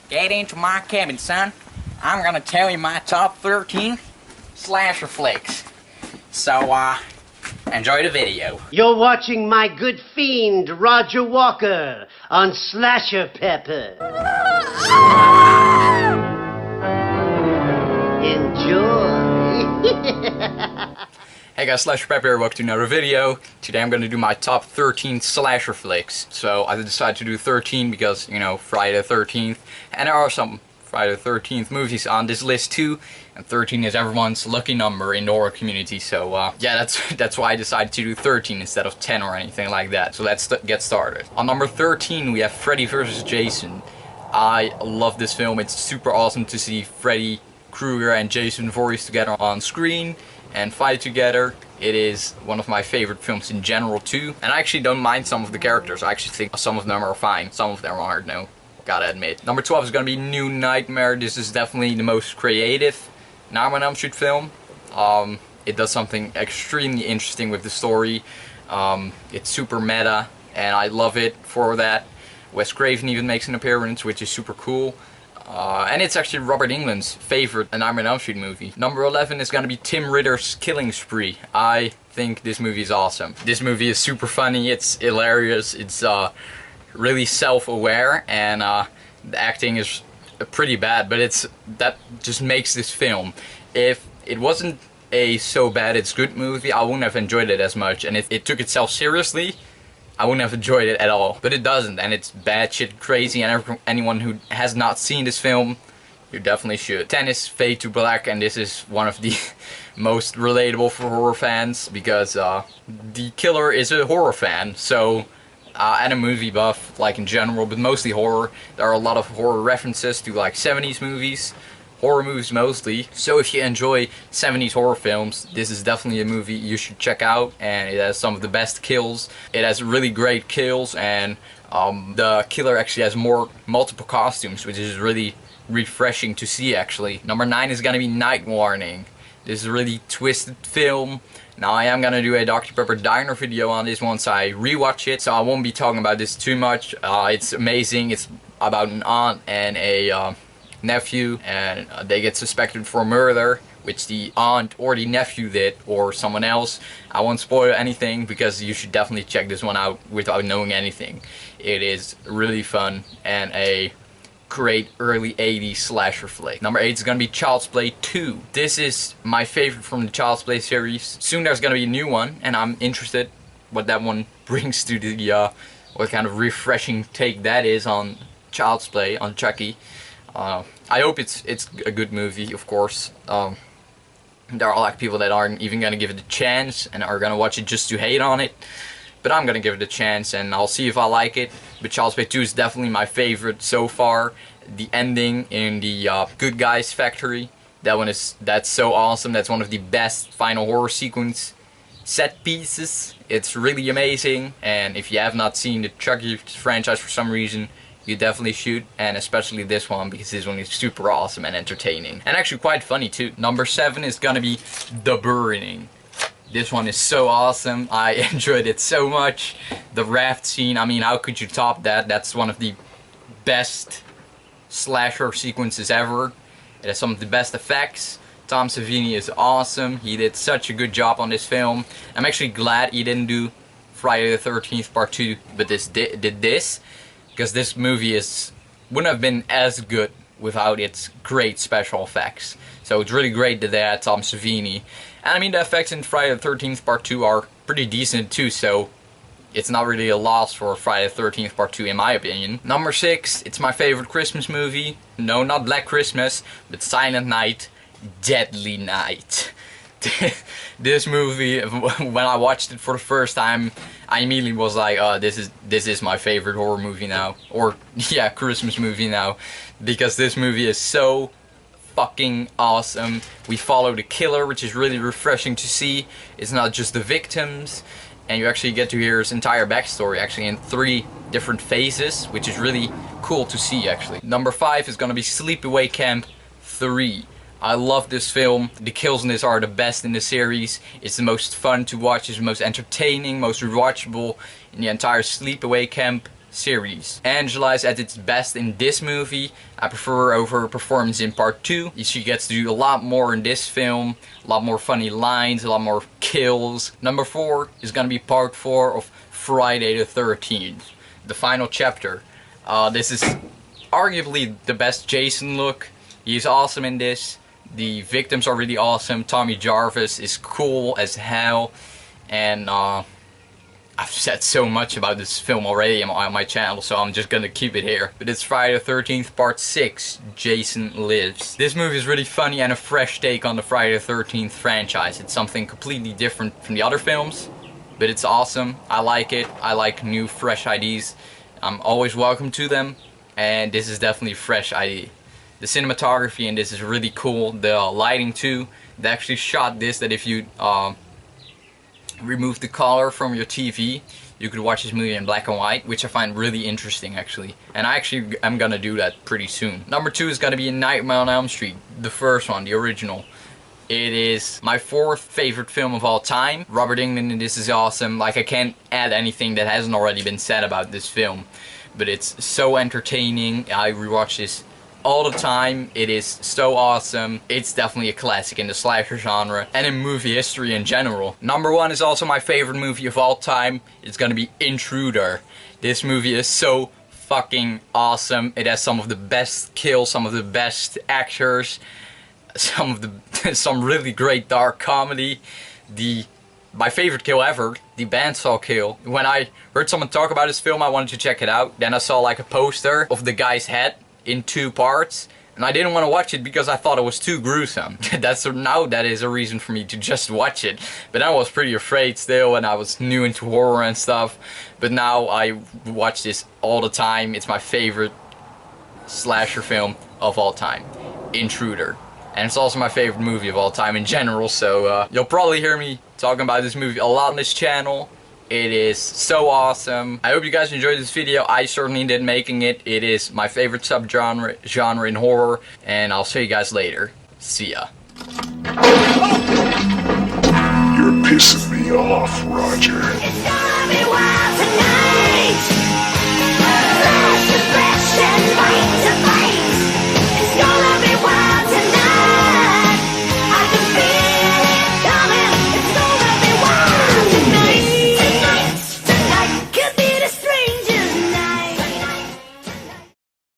Get into my cabin, son. I'm gonna tell you my top 13 slasher flicks. So, enjoy the video. You're watching my good fiend, Roger Walker, on Slasher Pepper. Enjoy. Hey guys, SlasherPepper here, welcome to another video. Today I'm gonna do my top 13 slasher flicks. So I decided to do 13 because, you know, Friday the 13th. And there are some Friday the 13th movies on this list too. And 13 is everyone's lucky number in the horror community. So yeah, that's why I decided to do 13 instead of 10 or anything like that. So let's get started. On number 13 we have Freddy vs. Jason. I love this film. It's super awesome to see Freddy Krueger and Jason Voorhees together on screen and fight together. It is one of my favorite films in general too, and I actually don't mind some of the characters. I actually think some of them are fine, some of them aren't, no, gotta admit. Number 12 is gonna be New Nightmare. This is definitely the most creative Nightmare on Elm Street film. It does something extremely interesting with the story. It's super meta and I love it for that. Wes Craven even makes an appearance, which is super cool. And it's actually Robert Englund's favorite Nightmare on Elm Street movie. Number 11 is gonna be Tim Ritter's Killing Spree. I think this movie is awesome. This movie is super funny, it's hilarious, it's really self-aware, and the acting is pretty bad, but that just makes this film. If it wasn't a so bad it's good movie, I wouldn't have enjoyed it as much, and if it took itself seriously, I wouldn't have enjoyed it at all. But it doesn't, and it's bad shit crazy, and anyone who has not seen this film, you definitely should. 10 is Fade to Black, and this is one of the most relatable for horror fans, because the killer is a horror fan, so, and a movie buff, like in general, but mostly horror. There are a lot of horror references to like 70s movies, horror movies mostly. So if you enjoy 70s horror films, this is definitely a movie you should check out, and it has some of the best kills. It has really great kills, and the killer actually has multiple costumes, which is really refreshing to see actually. Number 9 is gonna be Night Warning. This is a really twisted film. Now I am gonna do a Dr. Pepper Diner video on this once I rewatch it, so I won't be talking about this too much. It's amazing. It's about an aunt and a nephew, and they get suspected for murder, which the aunt or the nephew did, or someone else. I won't spoil anything because you should definitely check this one out without knowing anything. It is really fun and a great early 80s slasher flick. Number 8 is gonna be Child's Play 2. This is my favorite from the Child's Play series. Soon there's gonna be a new one, and I'm interested what that one brings to the what kind of refreshing take that is on Child's Play, on Chucky. I hope it's a good movie, of course. There are like people that aren't even gonna give it a chance and are gonna watch it just to hate on it. But I'm gonna give it a chance and I'll see if I like it. But Child's Play 2 is definitely my favorite so far. The ending in the Good Guys Factory, that's so awesome. That's one of the best final horror sequence set pieces. It's really amazing, and if you have not seen the Chucky franchise for some reason, you definitely should, and especially this one, because this one is super awesome and entertaining. And actually quite funny too. Number 7 is gonna be The Burning. This one is so awesome. I enjoyed it so much. The raft scene, I mean, how could you top that? That's one of the best slasher sequences ever. It has some of the best effects. Tom Savini is awesome. He did such a good job on this film. I'm actually glad he didn't do Friday the 13th Part 2, but did this. Because this movie wouldn't have been as good without its great special effects. So it's really great that they had Tom Savini. And I mean, the effects in Friday the 13th Part 2 are pretty decent too, so it's not really a loss for Friday the 13th Part 2 in my opinion. Number 6, it's my favorite Christmas movie. No, not Black Christmas, but Silent Night, Deadly Night. This movie, when I watched it for the first time, I immediately was like, oh, this is my favorite horror movie now, or yeah, Christmas movie now, because this movie is so fucking awesome. We follow the killer, which is really refreshing to see. It's not just the victims, and you actually get to hear his entire backstory actually in 3 different phases, which is really cool to see actually. Number 5 is gonna be Sleepaway Camp 3. I love this film. The kills in this are the best in the series. It's the most fun to watch, it's the most entertaining, most rewatchable in the entire Sleepaway Camp series. Angela is at its best in this movie. I prefer her over her performance in part 2. She gets to do a lot more in this film, a lot more funny lines, a lot more kills. Number 4 is gonna be part 4 of Friday the 13th, the final chapter. This is arguably the best Jason look. He's awesome in this. The victims are really awesome. Tommy Jarvis is cool as hell. And I've said so much about this film already on my channel, so I'm just gonna keep it here. But it's Friday the 13th, part 6, Jason Lives. This movie is really funny and a fresh take on the Friday the 13th franchise. It's something completely different from the other films, but it's awesome. I like it. I like new, fresh ideas. I'm always welcome to them, and this is definitely a fresh idea. The cinematography in this is really cool. The lighting too. They actually shot this that if you remove the color from your TV, you could watch this movie in black and white, which I find really interesting actually. And I actually am gonna do that pretty soon. Number 2 is gonna be Nightmare on Elm Street, the first one, the original. It is my 4th favorite film of all time. Robert Englund in this is awesome. Like, I can't add anything that hasn't already been said about this film, but it's so entertaining. I rewatch this all the time. It is so awesome. It's definitely a classic in the slasher genre and in movie history in general. Number 1 is also my favorite movie of all time. It's gonna be Intruder. This movie is so fucking awesome. It has some of the best kills, some of the best actors, some really great dark comedy. My favorite kill ever, the bandsaw kill. When I heard someone talk about this film, I wanted to check it out. Then I saw like a poster of the guy's head in 2 parts, and I didn't want to watch it because I thought it was too gruesome. Now that is a reason for me to just watch it, but I was pretty afraid still, and I was new into horror and stuff. But now I watch this all the time. It's my favorite slasher film of all time, Intruder, and it's also my favorite movie of all time in general. So you'll probably hear me talking about this movie a lot on this channel. It is so awesome. I hope you guys enjoyed this video. I certainly did making it. It is my favorite subgenre in horror, and I'll see you guys later. See ya. You're pissing me off, Roger. It's gonna be wild tonight.